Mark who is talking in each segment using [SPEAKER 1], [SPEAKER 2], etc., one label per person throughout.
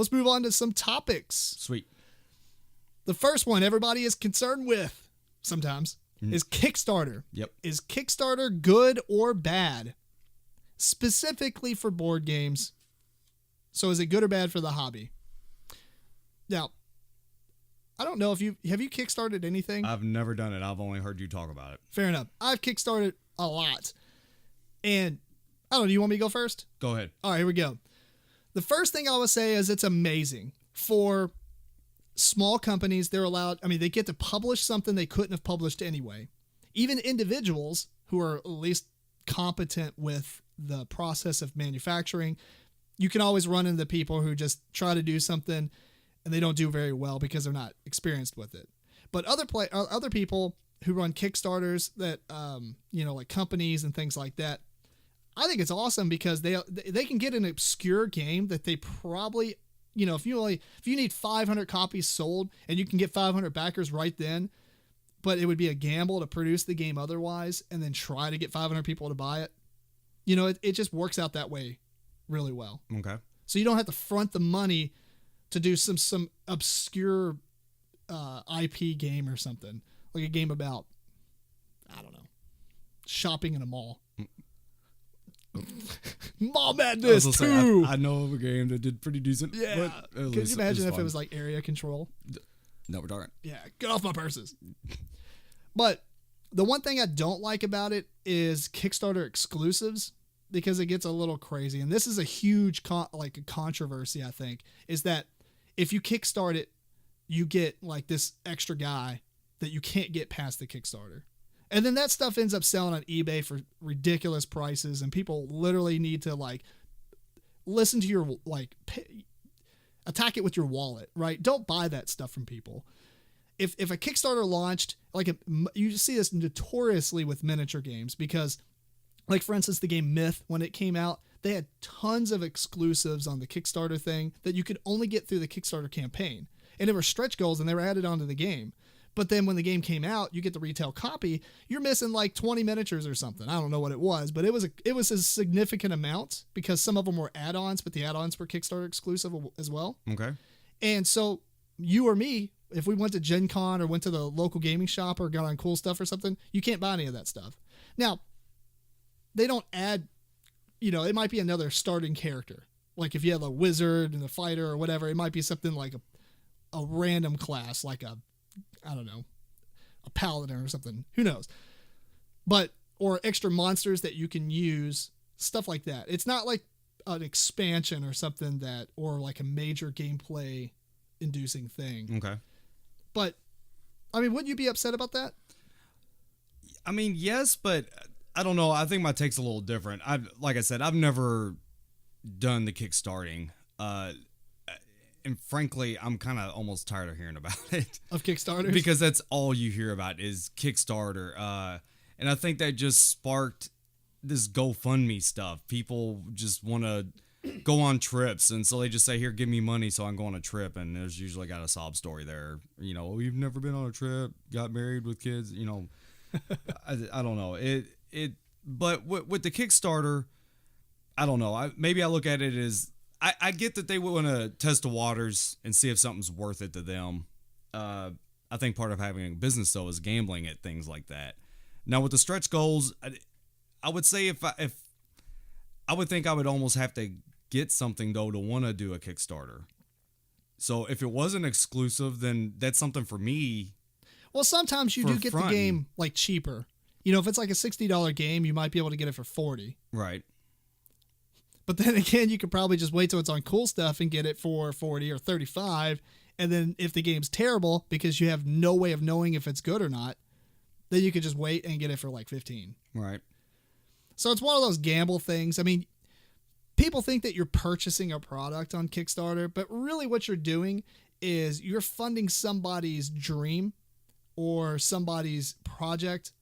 [SPEAKER 1] let's move on to some topics.
[SPEAKER 2] Sweet.
[SPEAKER 1] The first one everybody is concerned with sometimes is Kickstarter.
[SPEAKER 2] Yep.
[SPEAKER 1] Is Kickstarter good or bad? Specifically for board games. So is it good or bad for the hobby? Now, I don't know if have you Kickstarted anything?
[SPEAKER 2] I've never done it. I've only heard you talk about it.
[SPEAKER 1] Fair enough. I've Kickstarted a lot. And I don't know, do you want me to go first?
[SPEAKER 2] Go ahead.
[SPEAKER 1] All right, here we go. The first thing I would say is it's amazing. For small companies, they're allowed, they get to publish something they couldn't have published anyway. Even individuals who are at least competent with the process of manufacturing, you can always run into people who just try to do something and they don't do very well because they're not experienced with it. But other people who run Kickstarters that, like companies and things like that, I think it's awesome because they can get an obscure game that they probably, if you need 500 copies sold and you can get 500 backers right then, but it would be a gamble to produce the game otherwise and then try to get 500 people to buy it. It just works out that way really well.
[SPEAKER 2] Okay.
[SPEAKER 1] So you don't have to front the money to do some obscure IP game or something, like a game about, I don't know, shopping in a mall. Mall Madness 2.
[SPEAKER 2] I know of a game that did pretty decent.
[SPEAKER 1] Yeah. Could you imagine if it was like Area Control?
[SPEAKER 2] No, we're talking.
[SPEAKER 1] Yeah, get off my purses. But the one thing I don't like about it is Kickstarter exclusives, because it gets a little crazy. And this is a huge controversy, I think, is that if you Kickstart it, you get like this extra guy that you can't get past the Kickstarter. And then that stuff ends up selling on eBay for ridiculous prices, and people literally need to listen to your attack it with your wallet, right? Don't buy that stuff from people. If a Kickstarter launched, you see this notoriously with miniature games, because for instance, the game Myth, when it came out, they had tons of exclusives on the Kickstarter thing that you could only get through the Kickstarter campaign. And they were stretch goals and they were added onto the game. But then when the game came out, you get the retail copy, you're missing 20 miniatures or something. I don't know what it was, but it was a significant amount because some of them were add-ons, but the add-ons were Kickstarter exclusive as well.
[SPEAKER 2] Okay.
[SPEAKER 1] And so you or me, if we went to Gen Con or went to the local gaming shop or got on cool stuff or something, you can't buy any of that stuff. Now, they don't add, it might be another starting character. Like if you have a wizard and a fighter or whatever, it might be something like a random class, like a paladin or something. Who knows? Or extra monsters that you can use, stuff like that. It's not like an expansion or something or like a major gameplay inducing thing.
[SPEAKER 2] Okay.
[SPEAKER 1] But, wouldn't you be upset about that?
[SPEAKER 2] Yes, but I don't know. I think my take's a little different. Like I said, I've never done the kickstarting. And frankly, I'm kind of almost tired of hearing about it. Of
[SPEAKER 1] Kickstarters?
[SPEAKER 2] Because that's all you hear about is Kickstarter. And I think that just sparked this GoFundMe stuff. People just want to go on trips. And so they just say, here, give me money so I can go on a trip. And there's usually got a sob story there. You've never been on a trip, got married with kids, I don't know. But with the Kickstarter, I don't know. Maybe I look at it as, I get that they want to test the waters and see if something's worth it to them. I think part of having a business, though, is gambling at things like that. Now, with the stretch goals, I would say if I would think I would almost have to get something, though, to want to do a Kickstarter. So if it wasn't exclusive, then that's something for me.
[SPEAKER 1] Well, sometimes you do get the game cheaper. If it's like a $60 game, you might be able to get it for $40.
[SPEAKER 2] Right.
[SPEAKER 1] But then again, you could probably just wait till it's on cool stuff and get it for $40 or $35. And then if the game's terrible, because you have no way of knowing if it's good or not, then you could just wait and get it for $15.
[SPEAKER 2] Right.
[SPEAKER 1] So it's one of those gamble things. People think that you're purchasing a product on Kickstarter, but really what you're doing is you're funding somebody's dream or somebody's project,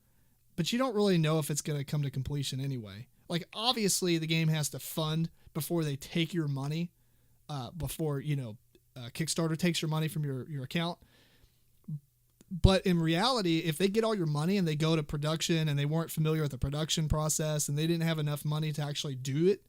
[SPEAKER 1] but you don't really know if it's going to come to completion anyway. Obviously, the game has to fund before they take your money, before, Kickstarter takes your money from your account. But in reality, if they get all your money and they go to production and they weren't familiar with the production process and they didn't have enough money to actually do it,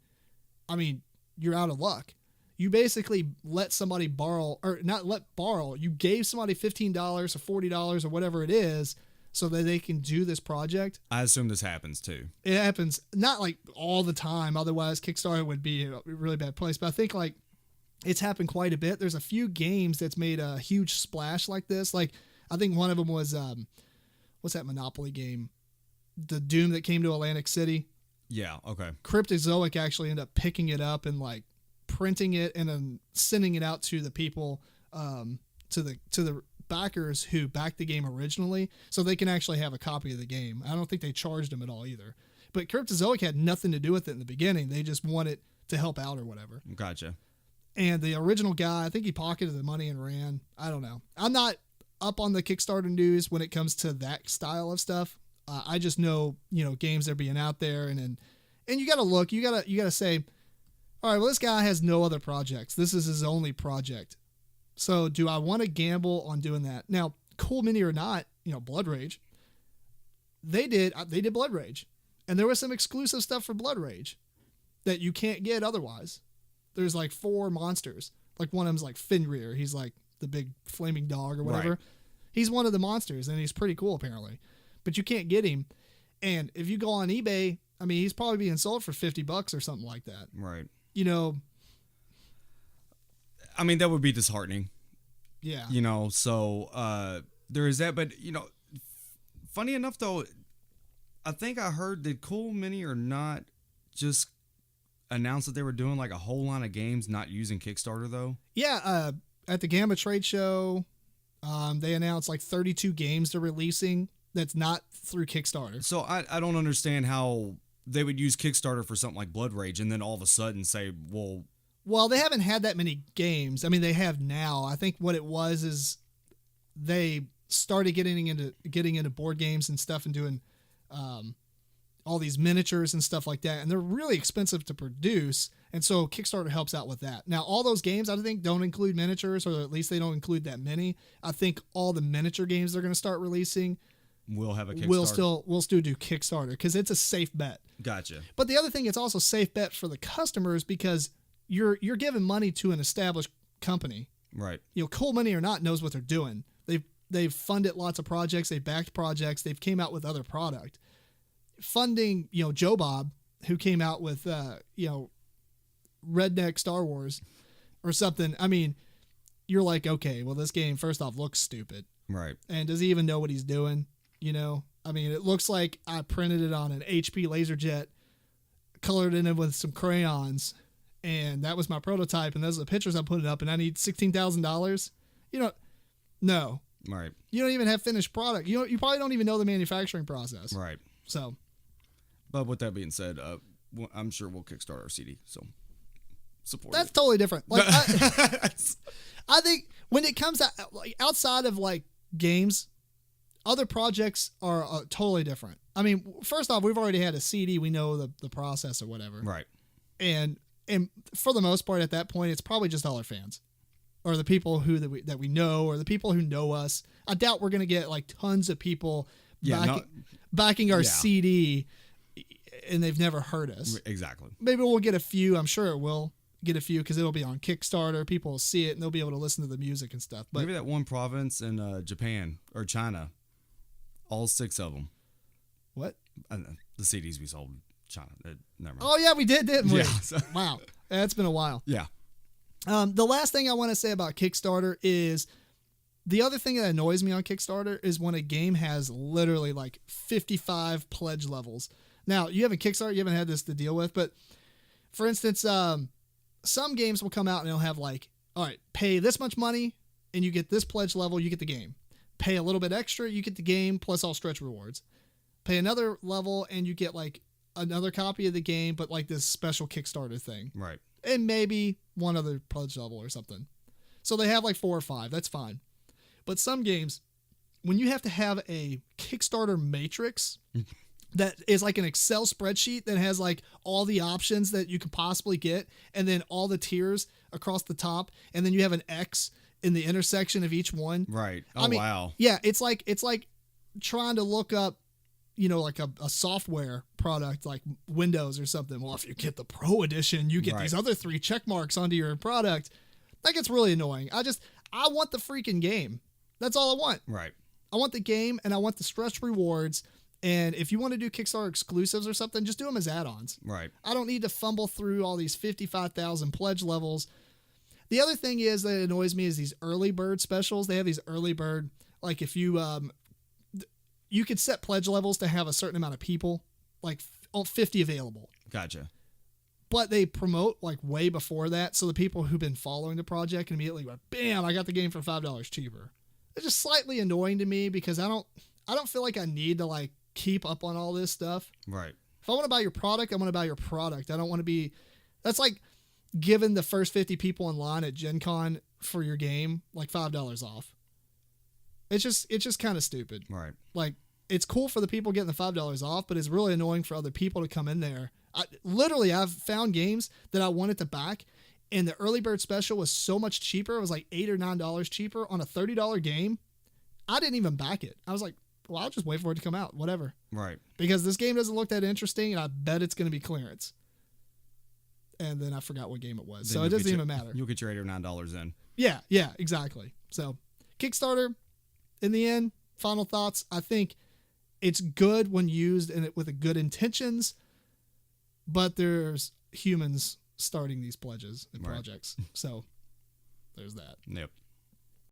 [SPEAKER 1] you're out of luck. you basically let somebody borrow, or not let borrow, you gave somebody $15 or $40 or whatever it is so that they can do this project.
[SPEAKER 2] I assume this happens too.
[SPEAKER 1] It happens not like all the time. Otherwise, Kickstarter would be a really bad place. But I think like it's happened quite a bit. There's a few games that's made a huge splash like this. Like I think one of them was, what's that Monopoly game? The Doom that came to Atlantic City.
[SPEAKER 2] Yeah. Okay.
[SPEAKER 1] Cryptozoic actually ended up picking it up and like printing it and then sending it out to the people, to the backers who backed the game originally, so they can actually have a copy of the game. I don't think they charged them at all either. But Cryptozoic had nothing to do with it in the beginning. They just wanted to help out or whatever.
[SPEAKER 2] Gotcha.
[SPEAKER 1] And the original guy, I think he pocketed the money and ran. I don't know. I'm not up on the Kickstarter news when it comes to that style of stuff. I just know, games that are being out there, and you got to look. You got to say, all right, well, this guy has no other projects. This is his only project. So do I want to gamble on doing that? Now, Cool Mini or not, Blood Rage, they did Blood Rage, and there was some exclusive stuff for Blood Rage that you can't get otherwise. There's like 4 monsters. Like one of them's like Fenrir. He's like the big flaming dog or whatever. Right. He's one of the monsters, and he's pretty cool apparently. But you can't get him. And if you go on eBay, I mean, he's probably being sold for $50 or something like that.
[SPEAKER 2] Right.
[SPEAKER 1] I
[SPEAKER 2] mean, that would be disheartening.
[SPEAKER 1] Yeah.
[SPEAKER 2] So there is that. But, funny enough, though, I think I heard that Cool Mini or not just announced that they were doing like a whole line of games not using Kickstarter, though.
[SPEAKER 1] Yeah. At the Gamma Trade Show, they announced like 32 games they're releasing that's not through Kickstarter.
[SPEAKER 2] So I don't understand how they would use Kickstarter for something like Blood Rage and then all of a sudden say, well,
[SPEAKER 1] they haven't had that many games. I mean, they have now. I think what it was is they started getting into board games and stuff and doing all these miniatures and stuff like that. And they're really expensive to produce. And so Kickstarter helps out with that. Now, all those games, I think, don't include miniatures, or at least they don't include that many. I think all the miniature games they're going to start releasing
[SPEAKER 2] will have a Kickstarter.
[SPEAKER 1] We'll still do Kickstarter because it's a safe bet.
[SPEAKER 2] Gotcha.
[SPEAKER 1] But the other thing, it's also a safe bet for the customers because you're giving money to an established company.
[SPEAKER 2] Right.
[SPEAKER 1] Cool Mini or not knows what they're doing. They've funded lots of projects. They've backed projects. They've came out with other product. Funding, Joe Bob, who came out with, Redneck Star Wars or something. I mean, you're like, okay, well, this game, first off, looks stupid.
[SPEAKER 2] Right.
[SPEAKER 1] And does he even know what he's doing? I mean, it looks like I printed it on an HP LaserJet, colored it in with some crayons, and that was my prototype, and those are the pictures I'm putting up, and I need $16,000. No.
[SPEAKER 2] Right.
[SPEAKER 1] You don't even have finished product. You probably don't even know the manufacturing process.
[SPEAKER 2] Right.
[SPEAKER 1] So.
[SPEAKER 2] But with that being said, I'm sure we'll Kickstarter our CD, so support
[SPEAKER 1] That's
[SPEAKER 2] it.
[SPEAKER 1] totally different. Like, I think when it comes out, like, outside of like games, other projects are totally different. I mean, first off, we've already had a CD. We know the process or whatever.
[SPEAKER 2] Right.
[SPEAKER 1] And for the most part, at that point, it's probably just all our fans, or the people that we know, or the people who know us. I doubt we're gonna get like tons of people backing our CD, and they've never heard us.
[SPEAKER 2] Exactly.
[SPEAKER 1] Maybe we'll get a few. I'm sure it will get a few because it'll be on Kickstarter. People will see it and they'll be able to listen to the music and stuff. But
[SPEAKER 2] maybe that one province in Japan or China, all 6 of them.
[SPEAKER 1] What?
[SPEAKER 2] The CDs we sold in China. Never mind.
[SPEAKER 1] Oh yeah, we didn't we?
[SPEAKER 2] Yeah.
[SPEAKER 1] Wow, that's been a while.
[SPEAKER 2] Yeah.
[SPEAKER 1] The last thing I want to say about Kickstarter is the other thing that annoys me on Kickstarter is when a game has literally like 55 pledge levels. Now, you haven't had this to deal with, but for instance, some games will come out and they'll have like, all right, pay this much money and you get this pledge level, you get the game. Pay a little bit extra, you get the game plus all stretch rewards. Pay another level and you get like another copy of the game, but like this special Kickstarter thing.
[SPEAKER 2] Right.
[SPEAKER 1] And maybe one other pledge level or something. So they have like 4 or 5. That's fine. But some games, when you have to have a Kickstarter matrix that is like an Excel spreadsheet that has like all the options that you could possibly get, and then all the tiers across the top, and then you have an X in the intersection of each one.
[SPEAKER 2] Right.
[SPEAKER 1] I mean,
[SPEAKER 2] wow.
[SPEAKER 1] Yeah, it's like trying to look up like a software product like Windows or something. Well, if you get the Pro Edition, you get these other 3 check marks onto your product. That gets really annoying. I want the freaking game. That's all I want.
[SPEAKER 2] Right.
[SPEAKER 1] I want the game and I want the stretch rewards. And if you want to do Kickstarter exclusives or something, just do them as add-ons.
[SPEAKER 2] Right.
[SPEAKER 1] I don't need to fumble through all these 55,000 pledge levels. The other thing is that annoys me is these early bird specials. They have these early bird, like if you could set pledge levels to have a certain amount of people, like 50 available.
[SPEAKER 2] Gotcha.
[SPEAKER 1] But they promote like way before that. So the people who've been following the project can immediately go, bam, I got the game for $5 cheaper. It's just slightly annoying to me because I don't feel like I need to like keep up on all this stuff.
[SPEAKER 2] Right.
[SPEAKER 1] If I want to buy your product, I want to buy your product. I don't want to be, that's like giving the first 50 people in line at Gen Con for your game like $5 off. It's just kind of stupid.
[SPEAKER 2] Right.
[SPEAKER 1] Like, it's cool for the people getting the $5 off, but it's really annoying for other people to come in there. I've found games that I wanted to back, and the early bird special was so much cheaper. It was like $8 or $9 cheaper on a $30 game. I didn't even back it. I was like, well, I'll just wait for it to come out, whatever.
[SPEAKER 2] Right. Because
[SPEAKER 1] this game doesn't look that interesting, and I bet it's going to be clearance. And then I forgot what game it was, so it doesn't even matter.
[SPEAKER 2] You'll get your $8 or $9 in.
[SPEAKER 1] Yeah, exactly. So Kickstarter, in the end, final thoughts. I think it's good when used with good intentions, but there's humans starting these pledges and projects. So there's that.
[SPEAKER 2] Yep.